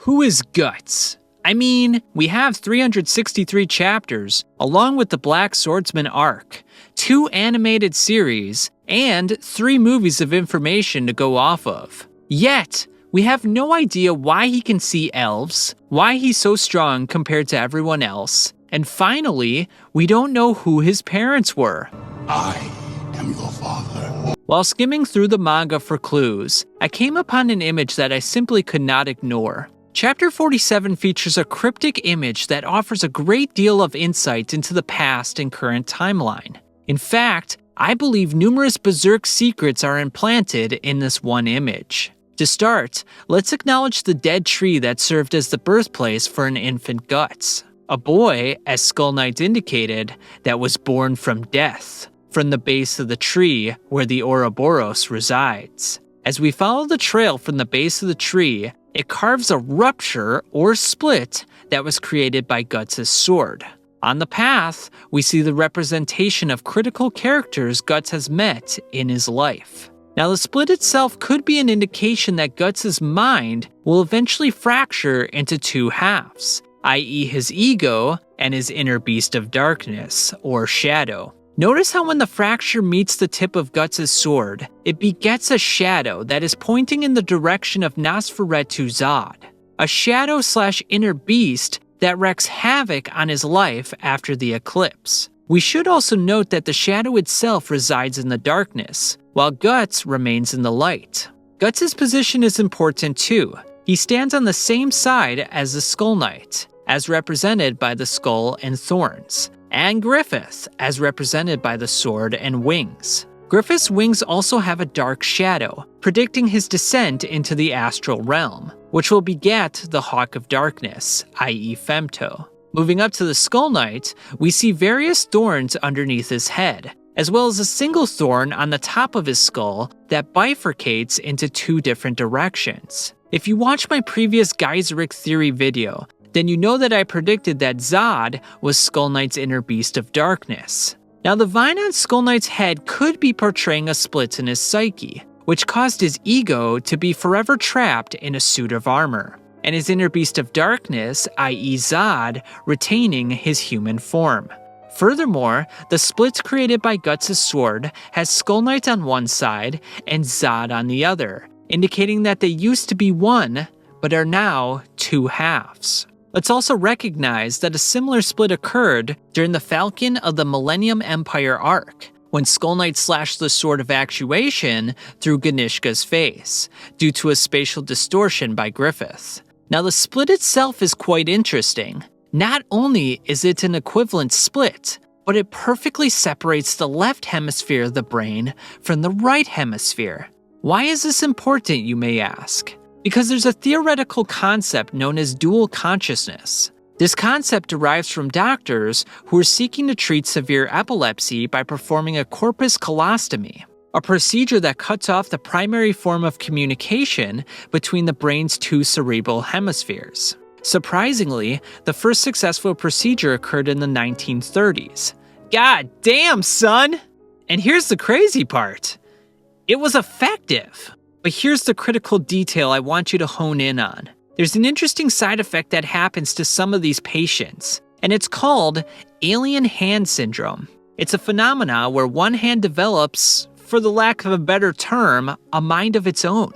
Who is Guts? I mean, we have 363 chapters, along with the Black Swordsman arc, 2 animated series, and 3 movies of information to go off of. Yet, we have no idea why he can see elves, why he's so strong compared to everyone else, and finally, we don't know who his parents were. I am your father. While skimming through the manga for clues, I came upon an image that I simply could not ignore. Chapter 47 features a cryptic image that offers a great deal of insight into the past and current timeline. In fact, I believe numerous Berserk secrets are implanted in this one image. To start, let's acknowledge the dead tree that served as the birthplace for an infant Guts. A boy, as Skull Knight indicated, that was born from death, from the base of the tree where the Ouroboros resides. As we follow the trail from the base of the tree, it carves a rupture or split that was created by Guts' sword. On the path, we see the representation of critical characters Guts has met in his life. Now, the split itself could be an indication that Guts' mind will eventually fracture into 2 halves, i.e. his ego and his inner beast of darkness, or shadow. Notice how when the fracture meets the tip of Guts' sword, it begets a shadow that is pointing in the direction of Nosferatu Zod, a shadow/inner beast that wreaks havoc on his life after the eclipse. We should also note that the shadow itself resides in the darkness, while Guts remains in the light. Guts' position is important too. He stands on the same side as the Skull Knight, as represented by the skull and thorns, and Griffith, as represented by the sword and wings. Griffith's wings also have a dark shadow, predicting his descent into the astral realm, which will beget the Hawk of Darkness, i.e. Femto. Moving up to the Skull Knight, we see various thorns underneath his head, as well as a single thorn on the top of his skull that bifurcates into 2 different directions. If you watched my previous Geyseric theory video, then you know that I predicted that Zod was Skull Knight's inner beast of darkness. Now, the vine on Skull Knight's head could be portraying a split in his psyche, which caused his ego to be forever trapped in a suit of armor, and his inner beast of darkness, i.e. Zod, retaining his human form. Furthermore, the splits created by Guts' sword has Skull Knight on one side and Zod on the other, indicating that they used to be one, but are now 2 halves. Let's also recognize that a similar split occurred during the Falcon of the Millennium Empire arc, when Skull Knight slashed the Sword of Actuation through Ganishka's face, due to a spatial distortion by Griffith. Now, the split itself is quite interesting. Not only is it an equivalent split, but it perfectly separates the left hemisphere of the brain from the right hemisphere. Why is this important, you may ask? Because there's a theoretical concept known as dual consciousness. This concept derives from doctors who are seeking to treat severe epilepsy by performing a corpus calostomy, a procedure that cuts off the primary form of communication between the brain's 2 cerebral hemispheres. Surprisingly, the first successful procedure occurred in the 1930s. God damn, son! And here's the crazy part. It was effective. But here's the critical detail I want you to hone in on. There's an interesting side effect that happens to some of these patients, and it's called alien hand syndrome. It's a phenomena where one hand develops, for the lack of a better term, a mind of its own.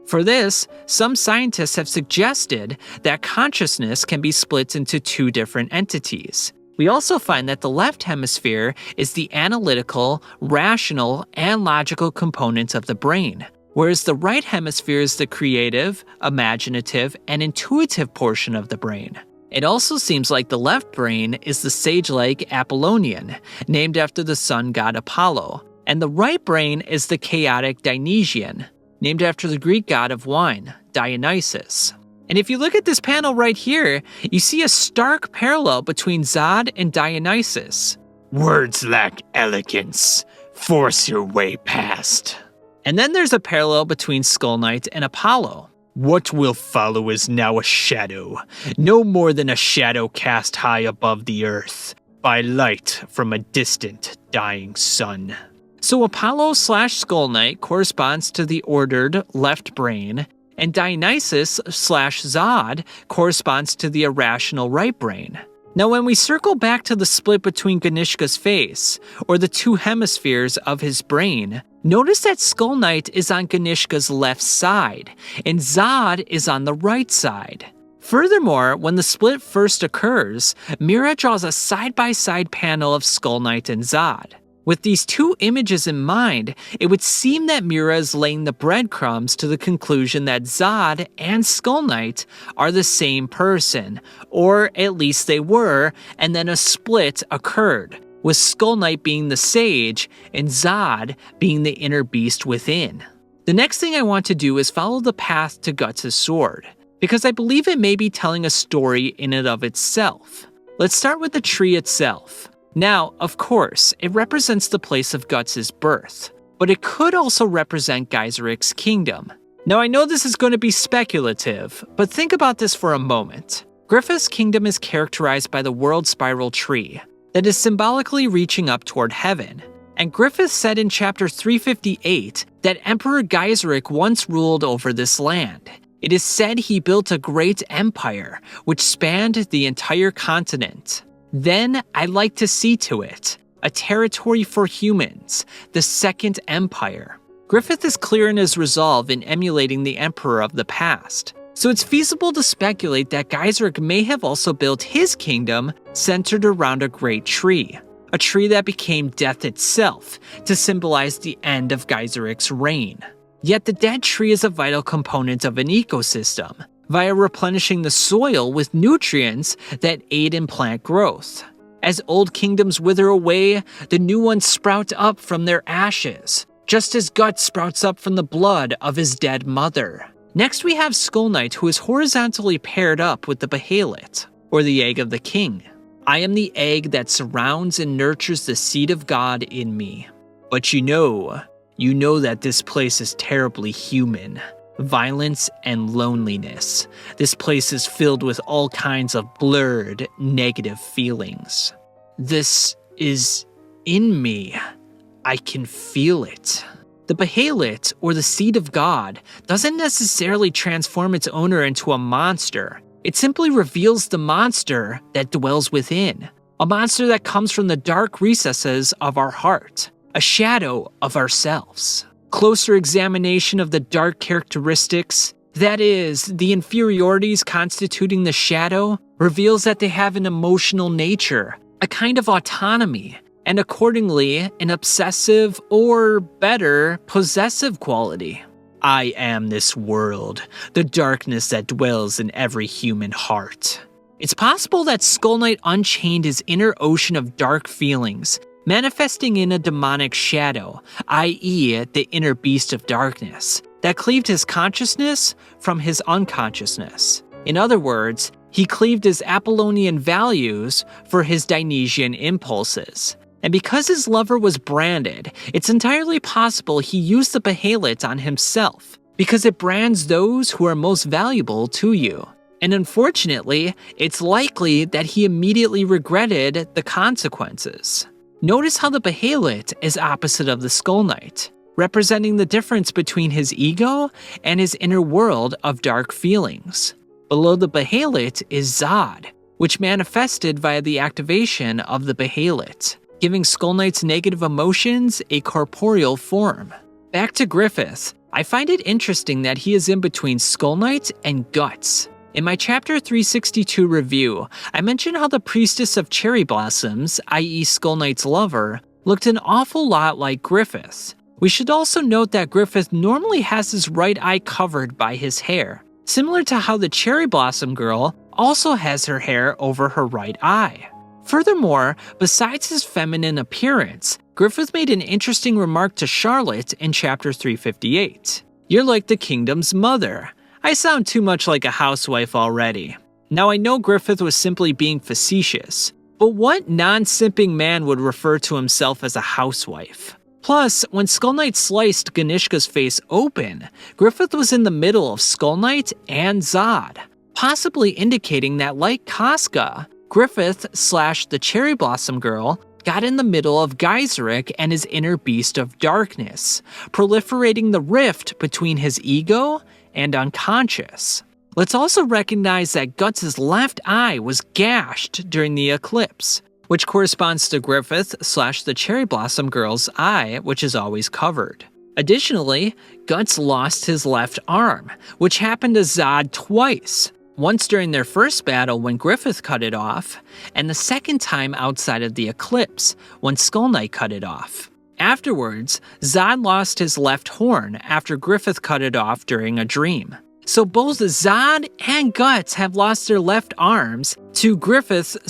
For this, some scientists have suggested that consciousness can be split into 2 different entities. We also find that the left hemisphere is the analytical, rational, and logical component of the brain, whereas the right hemisphere is the creative, imaginative, and intuitive portion of the brain. It also seems like the left brain is the sage-like Apollonian, named after the sun god Apollo, and the right brain is the chaotic Dionysian, named after the Greek god of wine, Dionysus. And if you look at this panel right here, you see a stark parallel between Zod and Dionysus. Words lack elegance. Force your way past. And then there's a parallel between Skull Knight and Apollo. What will follow is now a shadow, no more than a shadow cast high above the earth, by light from a distant, dying sun. So Apollo/Skull Knight corresponds to the ordered left brain, and Dionysus/Zod corresponds to the irrational right brain. Now, when we circle back to the split between Ganishka's face, or the two hemispheres of his brain, notice that Skull Knight is on Ganishka's left side, and Zod is on the right side. Furthermore, when the split first occurs, Mira draws a side-by-side panel of Skull Knight and Zod. With these two images in mind, it would seem that Mira is laying the breadcrumbs to the conclusion that Zod and Skull Knight are the same person, or at least they were, and then a split occurred, with Skull Knight being the sage and Zod being the inner beast within. The next thing I want to do is follow the path to Guts' sword, because I believe it may be telling a story in and of itself. Let's start with the tree itself. Now, of course, it represents the place of Guts' birth, but it could also represent Geyseric's kingdom. Now, I know this is going to be speculative, but think about this for a moment. Griffith's kingdom is characterized by the world spiral tree that is symbolically reaching up toward heaven. And Griffith said in chapter 358 that Emperor Geyseric once ruled over this land. It is said he built a great empire which spanned the entire continent. Then I'd like to see to it, a territory for humans, the Second Empire. Griffith is clear in his resolve in emulating the emperor of the past, so it's feasible to speculate that Geyseric may have also built his kingdom centered around a great tree, a tree that became death itself to symbolize the end of Geyseric's reign. Yet the dead tree is a vital component of an ecosystem, via replenishing the soil with nutrients that aid in plant growth. As old kingdoms wither away, the new ones sprout up from their ashes, just as Guts sprouts up from the blood of his dead mother. Next we have Skull Knight, who is horizontally paired up with the Behalet, or the egg of the king. I am the egg that surrounds and nurtures the seed of God in me. But you know that this place is terribly human. Violence and loneliness. This place is filled with all kinds of blurred, negative feelings. This is in me. I can feel it. The Behalet, or the seed of God, doesn't necessarily transform its owner into a monster. It simply reveals the monster that dwells within. A monster that comes from the dark recesses of our heart. A shadow of ourselves. Closer examination of the dark characteristics, that is, the inferiorities constituting the shadow, reveals that they have an emotional nature, a kind of autonomy, and accordingly, an obsessive, or better, possessive quality. I am this world, the darkness that dwells in every human heart. It's possible that Skull Knight unchained his inner ocean of dark feelings, manifesting in a demonic shadow, i.e. the inner beast of darkness, that cleaved his consciousness from his unconsciousness. In other words, he cleaved his Apollonian values for his Dionysian impulses. And because his lover was branded, it's entirely possible he used the Behalet on himself, because it brands those who are most valuable to you. And unfortunately, it's likely that he immediately regretted the consequences. Notice how the Behalet is opposite of the Skull Knight, representing the difference between his ego and his inner world of dark feelings. Below the Behalet is Zod, which manifested via the activation of the Behalet, giving Skull Knight's negative emotions a corporeal form. Back to Griffith, I find it interesting that he is in between Skull Knight and Guts. In my chapter 362 review, I mentioned how the priestess of cherry blossoms, i.e. Skull Knight's lover, looked an awful lot like Griffith. We should also note that Griffith normally has his right eye covered by his hair, similar to how the cherry blossom girl also has her hair over her right eye. Furthermore, besides his feminine appearance, Griffith made an interesting remark to Charlotte in chapter 358. "You're like the kingdom's mother. I sound too much like a housewife already." Now I know Griffith was simply being facetious, but what non-simping man would refer to himself as a housewife? Plus, when Skull Knight sliced Ganishka's face open, Griffith was in the middle of Skull Knight and Zod, possibly indicating that like Casca, Griffith / the Cherry Blossom Girl got in the middle of Geyseric and his inner beast of darkness, proliferating the rift between his ego and unconscious. Let's also recognize that Guts' left eye was gashed during the eclipse, which corresponds to Griffith / the Cherry Blossom Girl's eye, which is always covered. Additionally, Guts lost his left arm, which happened to Zod twice. Once during their first battle when Griffith cut it off, and the second time outside of the eclipse when Skull Knight cut it off. Afterwards, Zod lost his left horn after Griffith cut it off during a dream. So both Zod and Guts have lost their left arms to Griffith /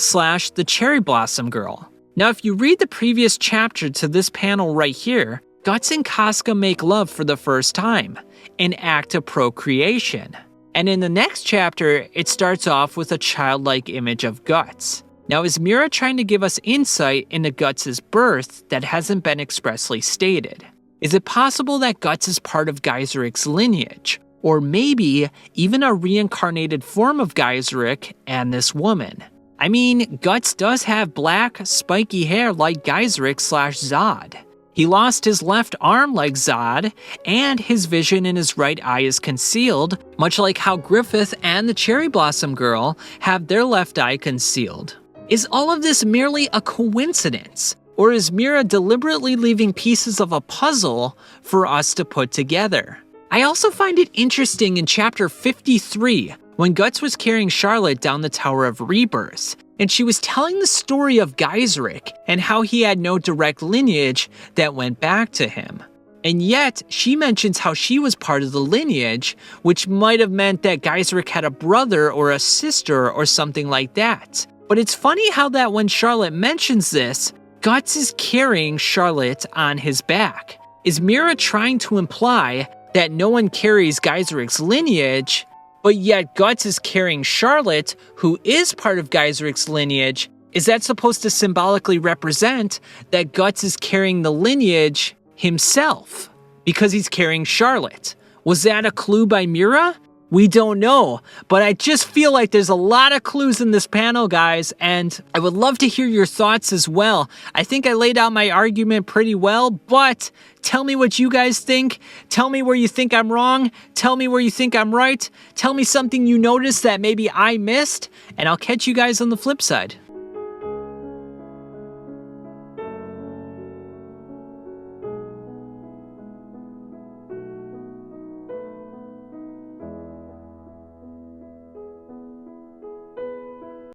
the Cherry Blossom Girl. Now if you read the previous chapter to this panel right here, Guts and Casca make love for the first time, an act of procreation. And in the next chapter, it starts off with a childlike image of Guts. Now is Mira trying to give us insight into Guts' birth that hasn't been expressly stated? Is it possible that Guts is part of Geiserich's lineage? Or maybe even a reincarnated form of Geiseric and this woman? I mean, Guts does have black, spiky hair like Geiseric / Zod. He lost his left arm like Zod, and his vision in his right eye is concealed, much like how Griffith and the Cherry Blossom Girl have their left eye concealed. Is all of this merely a coincidence? Or is Mira deliberately leaving pieces of a puzzle for us to put together? I also find it interesting in chapter 53, when Guts was carrying Charlotte down the Tower of Rebirth, and she was telling the story of Geiseric and how he had no direct lineage that went back to him. And yet, she mentions how she was part of the lineage, which might have meant that Geiseric had a brother or a sister or something like that. But it's funny how that when Charlotte mentions this, Guts is carrying Charlotte on his back. Is Mira trying to imply that no one carries Geiseric's lineage, but yet Guts is carrying Charlotte, who is part of Geiseric's lineage? Is that supposed to symbolically represent that Guts is carrying the lineage himself because he's carrying Charlotte? Was that a clue by Mira? We don't know, but I just feel like there's a lot of clues in this panel, guys, and I would love to hear your thoughts as well. I think I laid out my argument pretty well, but tell me what you guys think. Tell me where you think I'm wrong. Tell me where you think I'm right. Tell me something you noticed that maybe I missed, and I'll catch you guys on the flip side.